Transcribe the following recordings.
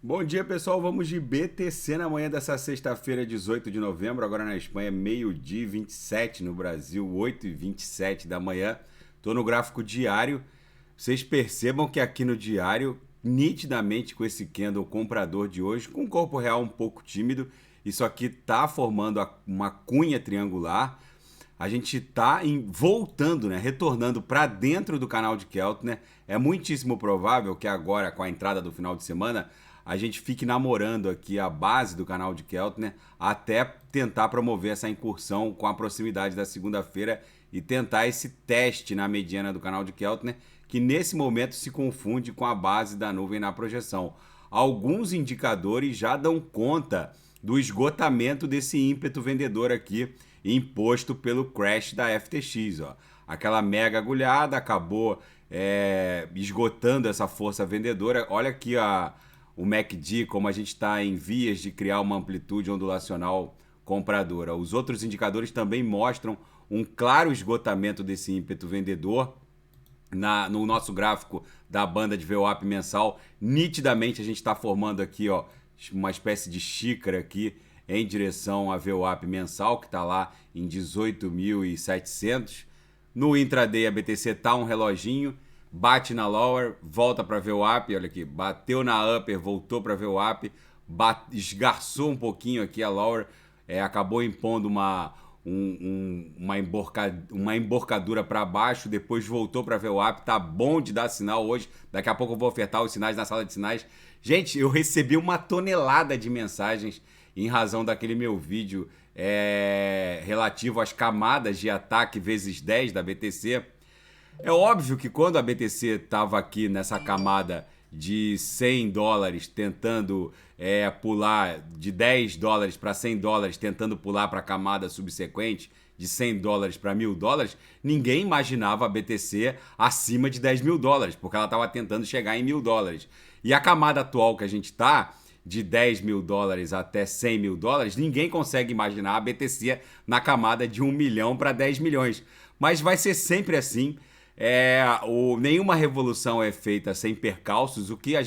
Bom dia, pessoal. Vamos de BTC na manhã dessa sexta-feira, 18 de novembro. Agora na Espanha, meio-dia e 27, no Brasil, 8h27 da manhã. Estou no gráfico diário. Vocês percebam que aqui no diário, nitidamente com esse candle comprador de hoje, com o corpo real um pouco tímido, isso aqui está formando uma cunha triangular. A gente está voltando, né, retornando para dentro do canal de Keltner. É muitíssimo provável que agora, com a entrada do final de semana, a gente fique namorando aqui a base do canal de Keltner até tentar promover essa incursão com a proximidade da segunda-feira e tentar esse teste na mediana do canal de Keltner, que nesse momento se confunde com a base da nuvem na projeção. Alguns indicadores já dão conta do esgotamento desse ímpeto vendedor aqui, imposto pelo crash da FTX. Ó. Aquela mega agulhada acabou esgotando essa força vendedora. Olha aqui o MACD, como a gente está em vias de criar uma amplitude ondulacional compradora. Os outros indicadores também mostram um claro esgotamento desse ímpeto vendedor. No nosso gráfico da banda de VWAP mensal, nitidamente a gente está formando aqui uma espécie de xícara aqui em direção à VWAP mensal, que está lá em 18.700. No intraday a BTC está um reloginho, bate na lower, volta para VWAP, olha aqui, bateu na upper, voltou para VWAP, esgarçou um pouquinho aqui a lower, acabou impondo uma emborcadura para baixo, depois voltou para VWAP, tá bom de dar sinal hoje, daqui a pouco eu vou ofertar os sinais na sala de sinais. Gente, eu recebi uma tonelada de mensagens em razão daquele meu vídeo relativo às camadas de ataque vezes 10 da BTC. É óbvio que quando a BTC estava aqui nessa camada de 100 dólares, tentando pular de 10 dólares para 100 dólares, tentando pular para a camada subsequente de 100 dólares para 1.000 dólares, ninguém imaginava a BTC acima de 10 mil dólares, porque ela estava tentando chegar em 1.000 dólares. E a camada atual que a gente está, de 10 mil dólares até 100 mil dólares, ninguém consegue imaginar a BTC na camada de 1 milhão para 10 milhões. Mas vai ser sempre assim. Nenhuma revolução é feita sem percalços. O que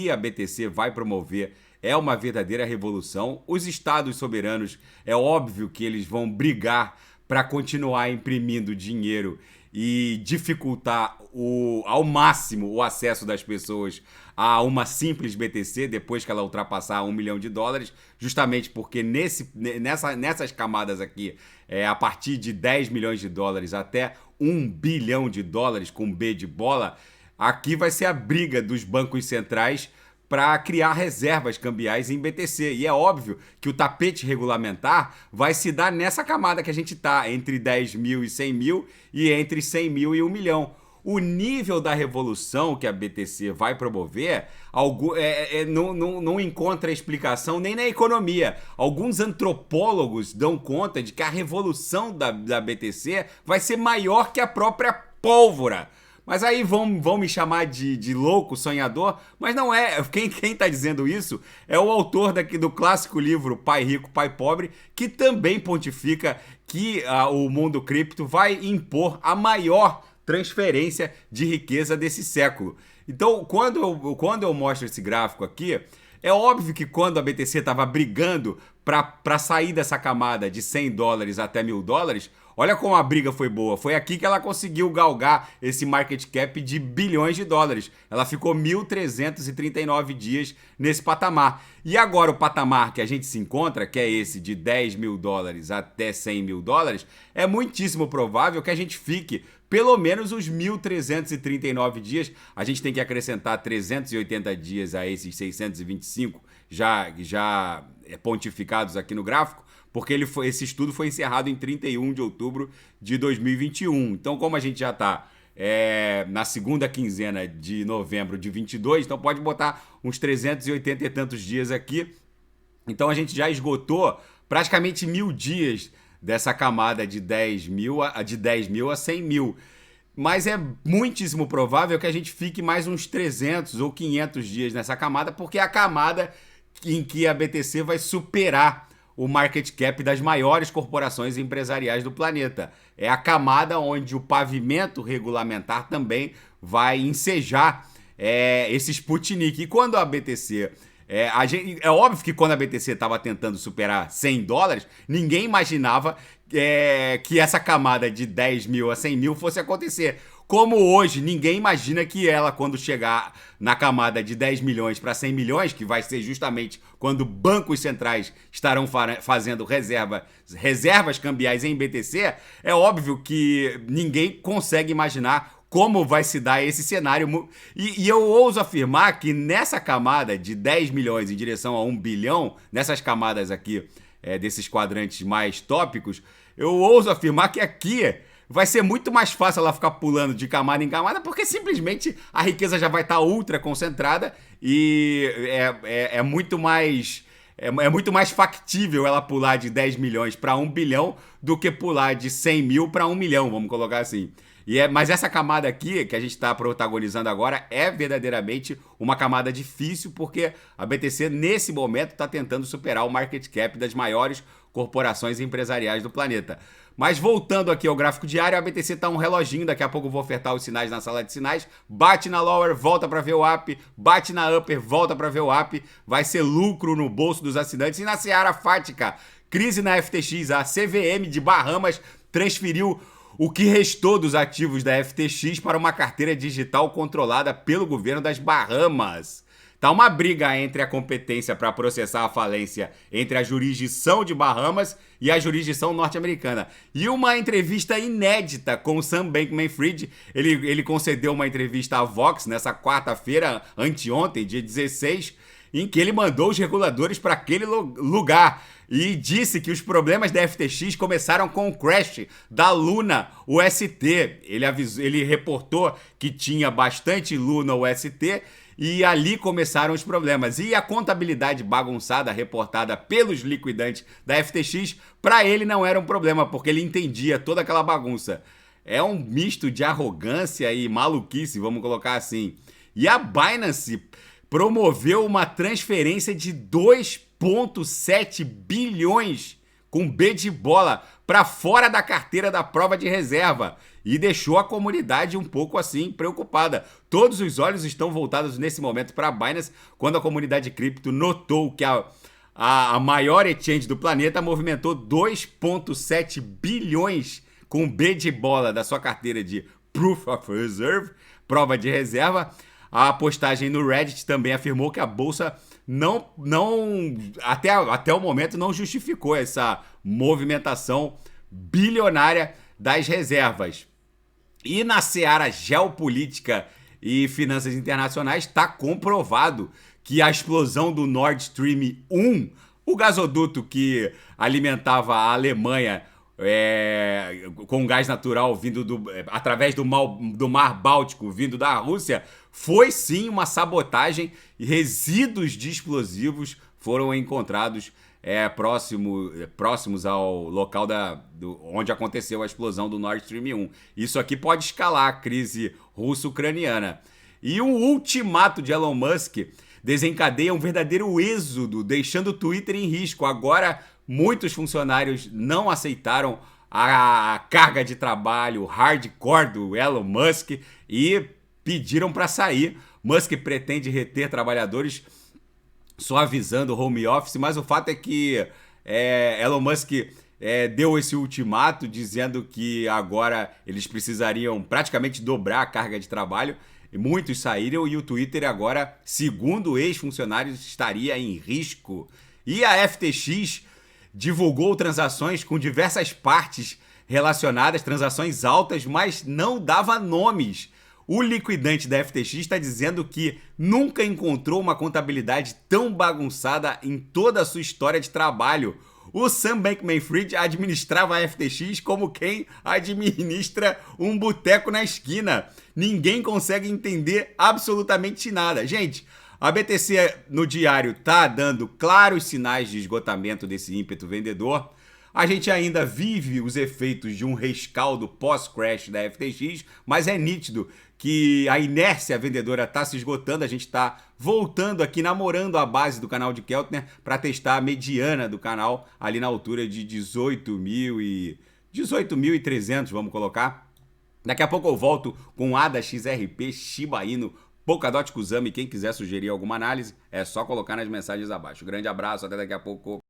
a BTC vai promover é uma verdadeira revolução. Os estados soberanos, é óbvio que eles vão brigar para continuar imprimindo dinheiro e dificultar ao máximo o acesso das pessoas a uma simples BTC depois que ela ultrapassar 1 milhão de dólares, justamente porque nessas camadas aqui, a partir de 10 milhões de dólares até 1 bilhão de dólares com B de bola, aqui vai ser a briga dos bancos centrais para criar reservas cambiais em BTC. E é óbvio que o tapete regulamentar vai se dar nessa camada que a gente está, entre 10 mil e 100 mil e entre 100 mil e 1 milhão. O nível da revolução que a BTC vai promover não encontra explicação nem na economia. Alguns antropólogos dão conta de que a revolução da BTC vai ser maior que a própria pólvora. Mas aí vão me chamar de louco, sonhador, mas não é. Quem está dizendo isso é o autor do clássico livro Pai Rico, Pai Pobre, que também pontifica que o mundo cripto vai impor a maior transferência de riqueza desse século. Então, quando eu mostro esse gráfico aqui, é óbvio que quando a BTC estava brigando para sair dessa camada de 100 dólares até 1.000 dólares, olha como a briga foi boa. Foi aqui que ela conseguiu galgar esse market cap de bilhões de dólares. Ela ficou 1.339 dias nesse patamar. E agora o patamar que a gente se encontra, que é esse de 10 mil dólares até 100 mil dólares, é muitíssimo provável que a gente fique pelo menos os 1.339 dias. A gente tem que acrescentar 380 dias a esses 625 já pontificados aqui no gráfico, porque esse estudo foi encerrado em 31 de outubro de 2021. Então, como a gente já está na segunda quinzena de novembro de 22, então pode botar uns 380 e tantos dias aqui. Então, a gente já esgotou praticamente 1.000 dias dessa camada de 10 mil a 100 mil. Mas é muitíssimo provável que a gente fique mais uns 300 ou 500 dias nessa camada, porque é a camada em que a BTC vai superar o market cap das maiores corporações empresariais do planeta. É a camada onde o pavimento regulamentar também vai ensejar esse Sputnik. E quando a BTC... é óbvio que quando a BTC estava tentando superar $100, ninguém imaginava que essa camada de 10 mil a 100 mil fosse acontecer. Como hoje, ninguém imagina que ela, quando chegar na camada de 10 milhões para 100 milhões, que vai ser justamente quando bancos centrais estarão fazendo reservas cambiais em BTC, é óbvio que ninguém consegue imaginar como vai se dar esse cenário. E eu ouso afirmar que nessa camada de 10 milhões em direção a 1 bilhão, nessas camadas aqui, desses quadrantes mais tópicos, eu ouso afirmar que aqui vai ser muito mais fácil ela ficar pulando de camada em camada, porque simplesmente a riqueza já vai estar ultra concentrada e é muito mais... É muito mais factível ela pular de 10 milhões para 1 bilhão do que pular de 100 mil para 1 milhão, vamos colocar assim. Mas essa camada aqui, que a gente está protagonizando agora, é verdadeiramente uma camada difícil, porque a BTC, nesse momento, está tentando superar o market cap das maiores corporações empresariais do planeta. Mas voltando aqui ao gráfico diário, a BTC está um reloginho, daqui a pouco eu vou ofertar os sinais na sala de sinais, bate na lower, volta para ver o up, bate na upper, volta para ver o up, vai ser lucro no bolso dos assinantes. E na seara fática, crise na FTX, a CVM de Bahamas transferiu o que restou dos ativos da FTX para uma carteira digital controlada pelo governo das Bahamas. Tá uma briga entre a competência para processar a falência entre a jurisdição de Bahamas e a jurisdição norte-americana. E uma entrevista inédita com o Sam Bankman-Fried. Ele concedeu uma entrevista à Vox nessa quarta-feira, anteontem, dia 16, em que ele mandou os reguladores para aquele lugar e disse que os problemas da FTX começaram com o crash da Luna UST. Ele reportou que tinha bastante Luna UST e ali começaram os problemas. E a contabilidade bagunçada reportada pelos liquidantes da FTX, para ele não era um problema, porque ele entendia toda aquela bagunça. É um misto de arrogância e maluquice, vamos colocar assim. E a Binance promoveu uma transferência de 2,7 bilhões com B de bola para fora da carteira da prova de reserva e deixou a comunidade um pouco assim preocupada. Todos os olhos estão voltados nesse momento para a Binance, quando a comunidade cripto notou que a maior exchange do planeta movimentou 2,7 bilhões com B de bola da sua carteira de Proof of Reserve, prova de reserva. A postagem no Reddit também afirmou que a bolsa até o momento não justificou essa movimentação bilionária das reservas. E na seara geopolítica e finanças internacionais está comprovado que a explosão do Nord Stream 1, o gasoduto que alimentava a Alemanha com gás natural vindo através do Mar Báltico, vindo da Rússia, foi sim uma sabotagem e resíduos de explosivos foram encontrados próximos ao local onde aconteceu a explosão do Nord Stream 1. Isso aqui pode escalar a crise russo-ucraniana. E um ultimato de Elon Musk desencadeia um verdadeiro êxodo, deixando o Twitter em risco. Agora, muitos funcionários não aceitaram a carga de trabalho hardcore do Elon Musk e pediram para sair. Musk pretende reter trabalhadores suavizando o home office, mas o fato é que Elon Musk deu esse ultimato dizendo que agora eles precisariam praticamente dobrar a carga de trabalho. Muitos saíram e o Twitter agora, segundo ex-funcionários, estaria em risco. E a FTX divulgou transações com diversas partes relacionadas, transações altas, mas não dava nomes. O liquidante da FTX está dizendo que nunca encontrou uma contabilidade tão bagunçada em toda a sua história de trabalho. O Sam Bankman-Fried administrava a FTX como quem administra um boteco na esquina. Ninguém consegue entender absolutamente nada. Gente, a BTC no diário está dando claros sinais de esgotamento desse ímpeto vendedor. A gente ainda vive os efeitos de um rescaldo pós-crash da FTX, mas é nítido que a inércia vendedora está se esgotando. A gente está voltando aqui, namorando a base do canal de Keltner para testar a mediana do canal ali na altura de 18.300, vamos colocar. Daqui a pouco eu volto com ADA XRP, Shiba Inu, Polkadot Kusama, e quem quiser sugerir alguma análise, é só colocar nas mensagens abaixo. Grande abraço, até daqui a pouco.